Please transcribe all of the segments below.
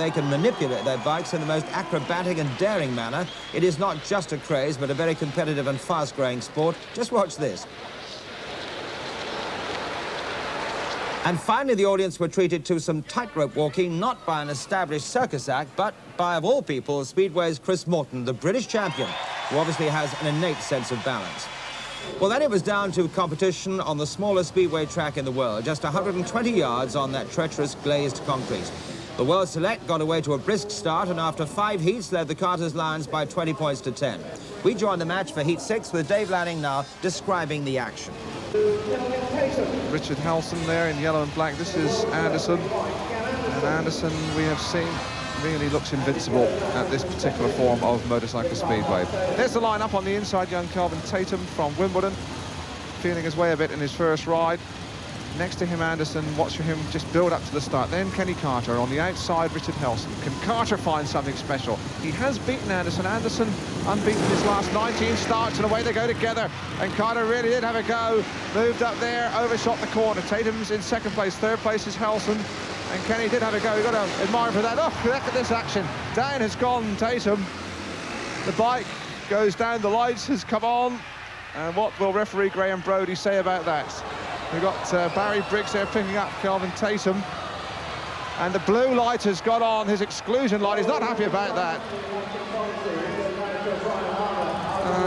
they can manipulate their bikes in the most acrobatic and daring manner. It is not just a craze, but a very competitive and fast-growing sport. Just watch this. And finally, the audience were treated to some tightrope walking, not by an established circus act, but by, of all people, Speedway's Chris Morton, the British champion, who obviously has an innate sense of balance. Well, then it was down to competition on the smallest speedway track in the world, just 120 yards on that treacherous glazed concrete. The World Select got away to a brisk start, and after 5 heats led the Carter's Lions by 20 points to 10. We joined the match for Heat 6 with Dave Lanning now describing the action. Richard Helson there in yellow and black. This is Anderson. And Anderson, we have seen, really looks invincible at this particular form of motorcycle speedway. There's the line-up on the inside, young Kelvin Tatum from Wimbledon, feeling his way a bit in his first ride. Next to him, Anderson, watching him just build up to the start. Then Kenny Carter on the outside, Richard Helson. Can Carter find something special? He has beaten Anderson. Anderson unbeaten his last 19 starts, and away they go together. And Carter really did have a go. Moved up there, overshot the corner. Tatum's in second place. Third place is Helson. And Kenny did have a go. You've got to admire for that. Oh, look at this action. Down has gone Tatum. The bike goes down. The lights has come on. And what will referee Graham Brodie say about that? We've got Barry Briggs there picking up Kelvin Tatum. And the blue light has got on, his exclusion light. He's not happy about that.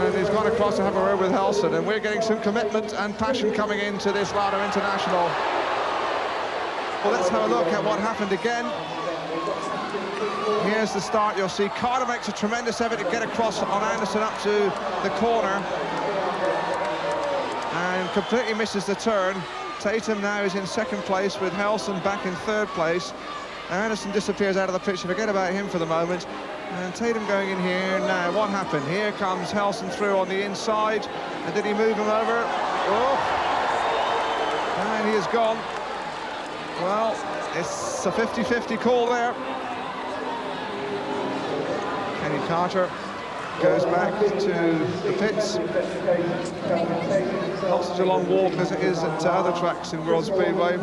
And he's gone across to have a word with Helson. And we're getting some commitment and passion coming into this Lada International. Well, let's have a look at what happened again. Here's the start. You'll see Carter makes a tremendous effort to get across on Anderson up to the corner. And completely misses the turn. Tatum now is in second place with Helson back in third place. Anderson disappears out of the picture. Forget about him for the moment. And Tatum going in here now. What happened? Here comes Helson through on the inside. And did he move him over? Oh. And he is gone. Well, it's a 50-50 call there. Kenny Carter goes back to the pits. Not such a long walk as it is at other tracks in World Speedway.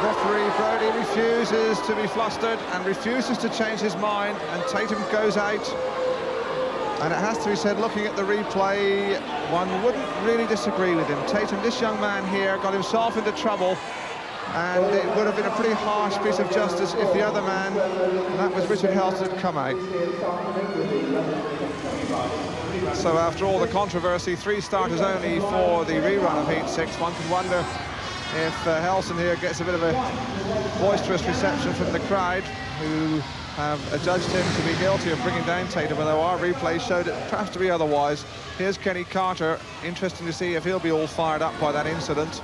Referee Brodie refuses to be flustered and refuses to change his mind, and Tatum goes out. And it has to be said, looking at the replay, one wouldn't really disagree with him. Tatum, this young man here, got himself into trouble, and it would have been a pretty harsh piece of justice if the other man, and that was Richard Helson, had come out. So after all the controversy, 3 starters only for the rerun of Heat 6. One can wonder if Helson here gets a bit of a boisterous reception from the crowd, who have adjudged him to be guilty of bringing down Tatum, although our replay showed it perhaps to be otherwise. Here's Kenny Carter. Interesting to see if he'll be all fired up by that incident.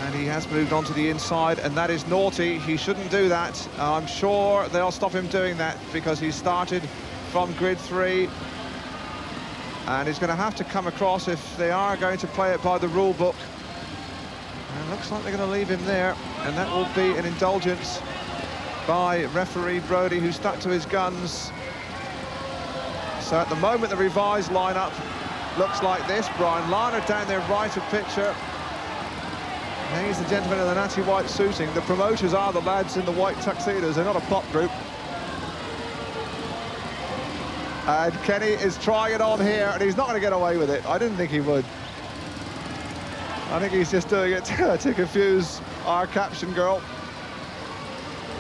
And he has moved on to the inside, and that is naughty. He shouldn't do that. I'm sure they'll stop him doing that because he started from grid 3. And he's going to have to come across if they are going to play it by the rule book. And it looks like they're going to leave him there, and that will be an indulgence by referee Brodie, who stuck to his guns. So at the moment, the revised lineup looks like this. Brian Lana down there right of picture. And he's the gentleman in the natty white suiting. The promoters are the lads in the white tuxedos. They're not a pop group. And Kenny is trying it on here, and he's not going to get away with it. I didn't think he would. I think he's just doing it to confuse our caption girl.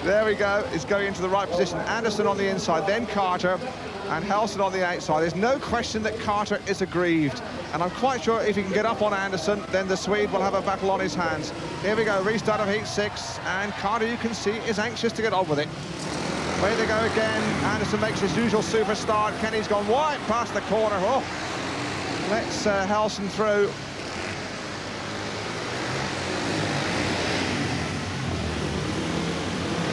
There we go. He's going into the right position. Anderson on the inside, then Carter, and Helson on the outside. There's no question that Carter is aggrieved, and I'm quite sure if he can get up on Anderson, then the Swede will have a battle on his hands. Here we go, restart of Heat 6, and Carter, you can see, is anxious to get on with it. Away they go again. Anderson makes his usual super start. Kenny's gone wide past the corner. Oh, lets Helson through.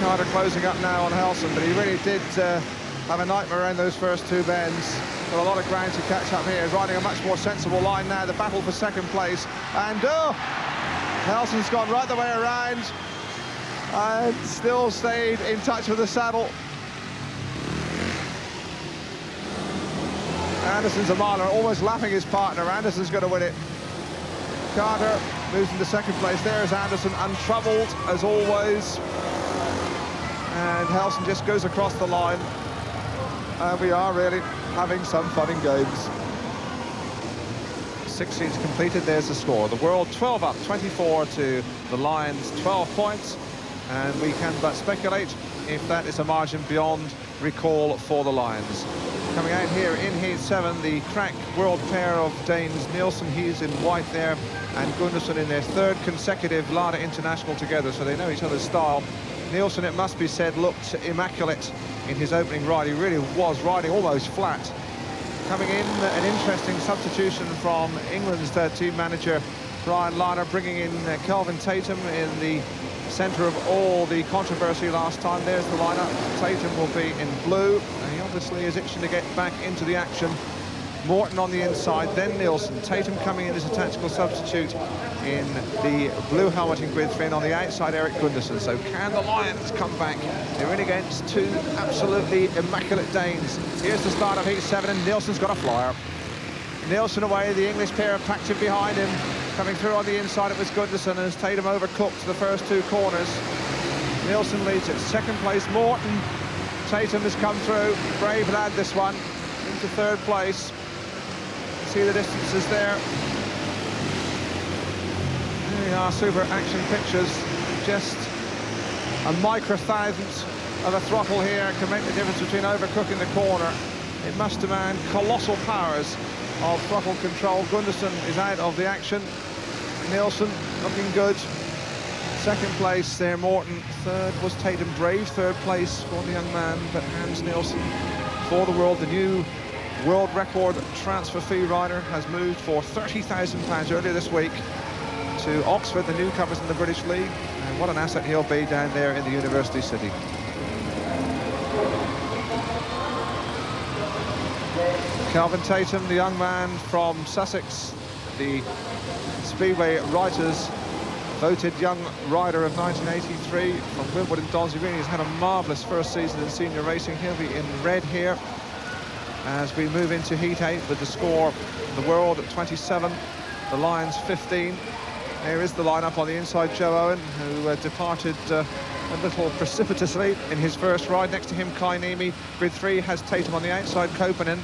Carter closing up now on Helson, but he really did have a nightmare around those first 2 bends. Got a lot of ground to catch up here. He's riding a much more sensible line now. The battle for second place, and Helson's gone right the way around and still stayed in touch with the saddle. Anderson's a miler, almost lapping his partner. Anderson's going to win it. Carter moves into second place. There's Anderson, untroubled as always. And Howson just goes across the line. And we are really having some fun in games. 6 seats completed, there's the score. The World 12 up, 24 to the Lions, 12 points. And we can but speculate if that is a margin beyond recall for the Lions. Coming out here in Heat 7, the crack world pair of Danes, Nielsen, he's in white there, and Gundersen in their third consecutive Lada International together, so they know each other's style. Nielsen, it must be said, looked immaculate in his opening ride. He really was riding almost flat. Coming in, an interesting substitution from England's team manager, Brian Lada, bringing in Kelvin Tatum in the centre of all the controversy last time. There's the lineup. Tatum will be in blue, and he obviously is itching to get back into the action. Morton on the inside, then Nielsen. Tatum coming in as a tactical substitute in the blue helmet in grid 3, and on the outside Eric Gundersen. So can the Lions come back? They're in against two absolutely immaculate Danes. Here's the start of Heat 7, and Nielsen's got a flyer. Nielsen away, the English pair are packed in behind him. Coming through on the inside, it was Gundersen, and as Tatum overcooked the first two corners. Nielsen leads it. Second place, Morton. Tatum has come through. Brave lad, this one. Into third place. See the distances there. There we are, super action pictures. Just a micro-thousandth of a throttle here can make the difference between overcooking the corner. It must demand colossal powers of throttle control. Gundersen is out of the action. Nielsen looking good. Second place there, Morton. Third was Tatum. Brave third place for the young man, but Hans Nielsen for the world. The new world record transfer fee rider has moved for £30,000 earlier this week to Oxford, the newcomers in the British League. And what an asset he'll be down there in the University City. Kelvin Tatum, the young man from Sussex, the Speedway writers voted young rider of 1983 from Wimbledon Dons. He really has had a marvellous first season in senior racing. He'll be in red here as we move into Heat 8 with the score. The world at 27, the Lions 15. There is the lineup on the inside. Joe Owen, who departed a little precipitously in his first ride. Next to him, Kai Niemi. Grid 3 has Tatum on the outside, Koponen.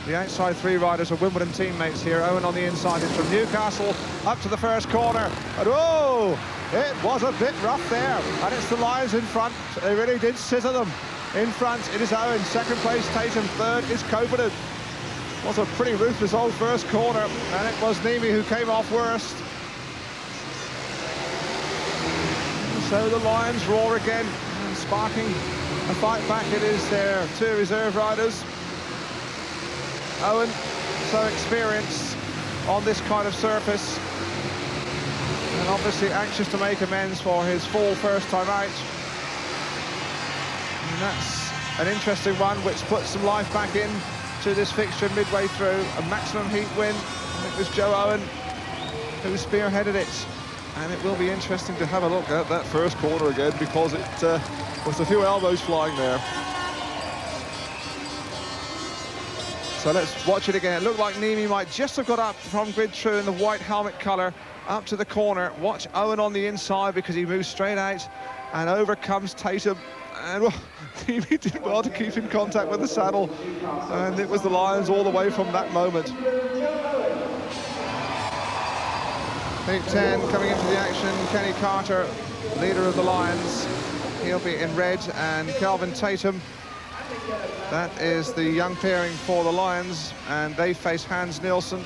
The outside three riders are Wimbledon teammates here. Owen on the inside is from Newcastle, up to the first corner. And oh, it was a bit rough there. And it's the Lions in front. They really did scissor them. In front, it is Owen. Second place, Tatum. Third is Koponen. Was a pretty ruthless old first corner. And it was Niemi who came off worst. So the Lions roar again, and sparking a fight back. It is their two reserve riders. Owen, so experienced on this kind of surface, and obviously anxious to make amends for his fall first time out. And that's an interesting one, which puts some life back in to this fixture midway through. A maximum heat win, and it was Joe Owen who spearheaded it. And it will be interesting to have a look at that first corner again, because it was a few elbows flying there. So let's watch it again. It looked like Niemi might just have got up from grid 2 in the white helmet colour up to the corner. Watch Owen on the inside, because he moves straight out, and over comes Tatum. And well, Niemi did well to keep in contact with the saddle, and it was the Lions all the way from that moment. Heat 10 coming into the action. Kenny Carter, leader of the Lions. He'll be in red, and Kelvin Tatum. That is the young pairing for the Lions, and they face Hans Nielsen,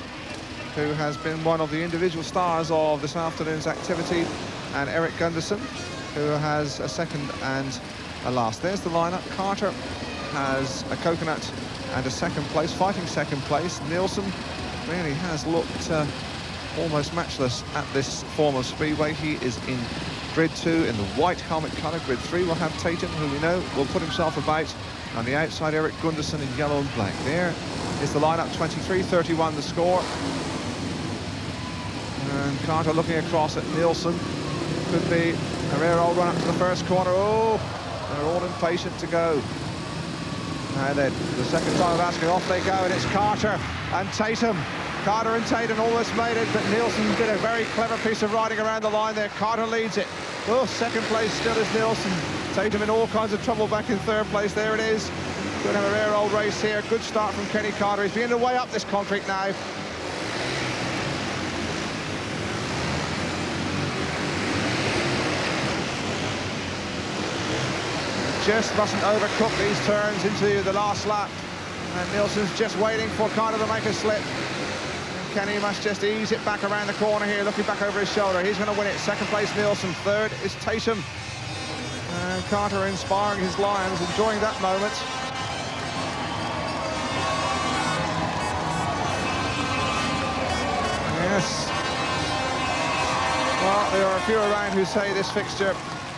who has been one of the individual stars of this afternoon's activity, and Eric Gundersen, who has a second and a last. There's the lineup. Carter has a coconut and a second place, fighting second place. Nielsen really has looked almost matchless at this form of Speedway. He is in grid 2 in the white helmet colour. Grid 3 will have Tatum, who we know will put himself about. On the outside, Eric Gundersen in yellow and black. There is the lineup, 23-31 the score. And Carter looking across at Nielsen. Could be a rare old run up to the first corner. Oh, they're all impatient to go. And then the second time of asking, off they go, and it's Carter and Tatum. Carter and Tatum almost made it, but Nielsen did a very clever piece of riding around the line there. Carter leads it. Oh, second place still is Nielsen. Tatum in all kinds of trouble back in third place. There it is. Going to have a rare old race here. Good start from Kenny Carter. He's beginning to way up this concrete now. Just mustn't overcook these turns into the last lap. And Nielsen's just waiting for Carter to make a slip. And Kenny must just ease it back around the corner here, looking back over his shoulder. He's going to win it. Second place, Nielsen. Third is Tatum. And Carter inspiring his Lions, enjoying that moment. Yes. Well, there are a few around who say this fixture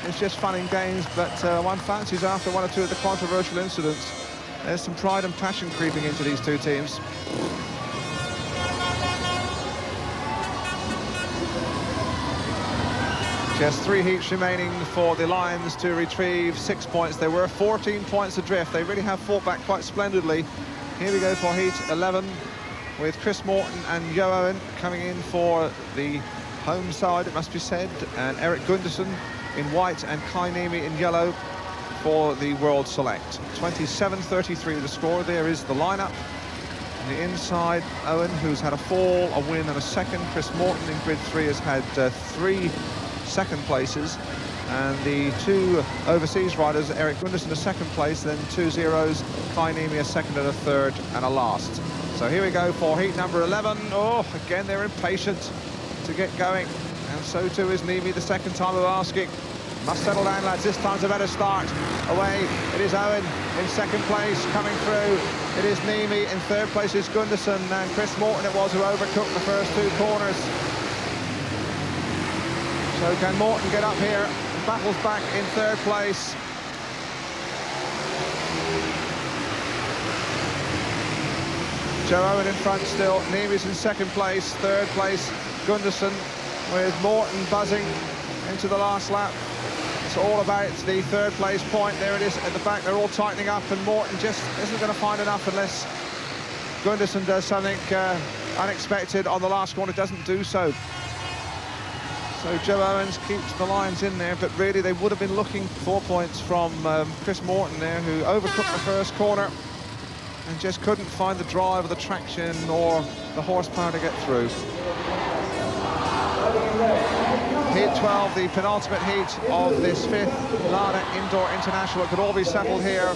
is just fun and games, but one fancies after one or two of the controversial incidents. There's some pride and passion creeping into these two teams. Just 3 heats remaining for the Lions to retrieve 6 points. They were 14 points adrift. They really have fought back quite splendidly. Here we go for heat 11 with Chris Morton and Joe Owen coming in for the home side, it must be said, and Eric Gunderson in white and Kai Niemi in yellow for the World Select. 27-33 the score. There is the lineup. On the inside, Owen, who's had a fall, a win and a second. Chris Morton in grid 3 has had 3 second places. And the 2 overseas riders, Eric Gunderson a second place, then 2 zeros, Kai Niemi a second and a third and a last. So here we go for heat number 11. Oh, again, they're impatient to get going. And so too is Niemi, the second time of asking. Must settle down, lads. This time's a better start. Away, it is Owen in second place, coming through. It is Niemi in third place is Gunderson, and Chris Morton it was who overcooked the first 2 corners. So can Morton get up here? Battles back in third place. Joe Owen in front still. Niemi's in second place. Third place, Gunderson, with Morton buzzing into the last lap. It's all about the third place point. There it is at the back. They're all tightening up, and Morton just isn't going to find enough unless Gunderson does something unexpected on the last corner. Doesn't do so. So Joe Owens keeps the Lions in there, but really they would have been looking 4 points from Chris Morton there, who overcooked the first corner and just couldn't find the drive or the traction or the horsepower to get through. Heat 12, the penultimate heat of this 5th Lada Indoor International. It could all be settled here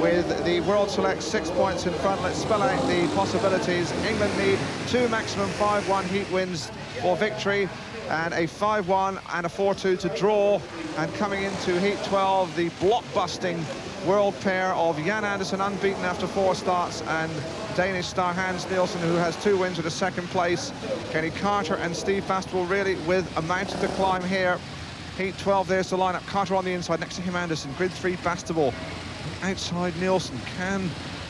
with the World Select 6 points in front. Let's spell out the possibilities. England need 2 maximum 5-1 heat wins for victory, and a 5-1 and a 4-2 to draw. And coming into heat 12, the block-busting world pair of Jan Andersen, unbeaten after 4 starts, and Danish star Hans Nielsen, who has 2 wins with a second place. Kenny Carter and Steve Bastable really with a mountain to climb here. Heat 12, there's the lineup. Carter on the inside, next to him Andersen. Grid 3, Bastable. Outside Nielsen. Can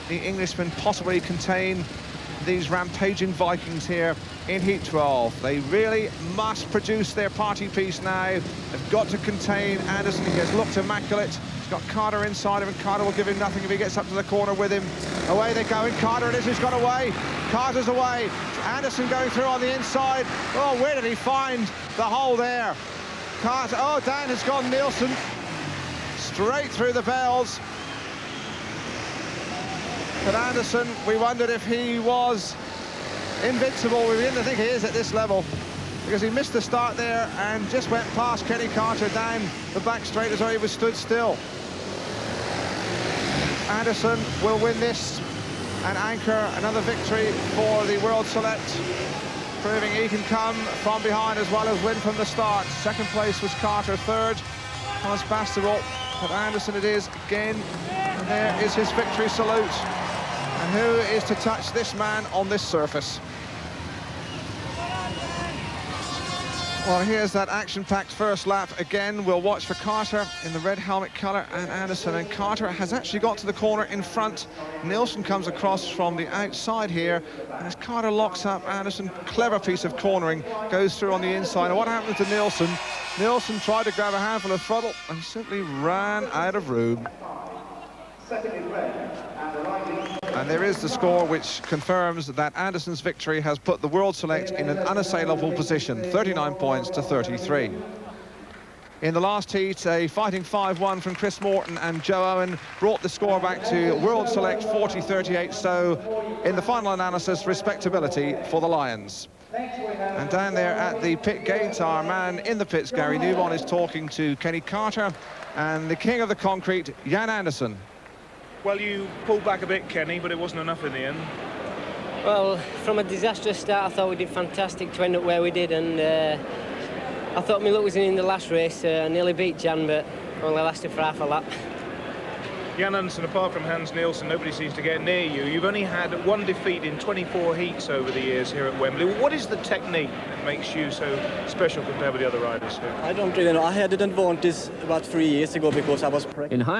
the Englishman possibly contain these rampaging Vikings here in heat 12? They really must produce their party piece now. They've got to contain Andersen. He has looked immaculate. He's got Carter inside him, and Carter will give him nothing if he gets up to the corner with him. Away they go, and Carter it is who's got away. Carter's away. Andersen going through on the inside. Oh, where did he find the hole there? Carter, oh, down has gone Nielsen. Straight through the bells. But Andersen, we wondered if he was invincible. We didn't think he is at this level, because he missed the start there and just went past Kenny Carter down the back straight as though he was stood still. Andersen will win this and anchor another victory for the World Select, proving he can come from behind as well as win from the start. Second place was Carter, third was Bastable, but Andersen it is again, and there is his victory salute. And who is to touch this man on this surface? Well, here's that action-packed first lap. Again, we'll watch for Carter in the red helmet colour and Andersen. And Carter has actually got to the corner in front. Nielsen comes across from the outside here. And as Carter locks up Andersen, clever piece of cornering, goes through on the inside. And what happened to Nielsen? Nielsen tried to grab a handful of throttle and simply ran out of room. And there is the score which confirms that Anderson's victory has put the World Select in an unassailable position, 39 points to 33. In the last heat, a fighting 5-1 from Chris Morton and Joe Owen brought the score back to World Select 40-38, so in the final analysis, respectability for the Lions. And down there at the pit gate, our man in the pits, Gary Newbon, is talking to Kenny Carter and the king of the concrete, Jan Anderson. Well, you pulled back a bit, Kenny, but it wasn't enough in the end. Well, from a disastrous start, I thought we did fantastic to end up where we did, and I thought my luck was in the last race. I nearly beat Jan, but only lasted for half a lap. Jan Anderson, apart from Hans Nielsen, nobody seems to get near you. You've only had one defeat in 24 heats over the years here at Wembley. What is the technique that makes you so special compared with the other riders here? I don't really know. I didn't want this about 3 years ago because I was pregnant. In higher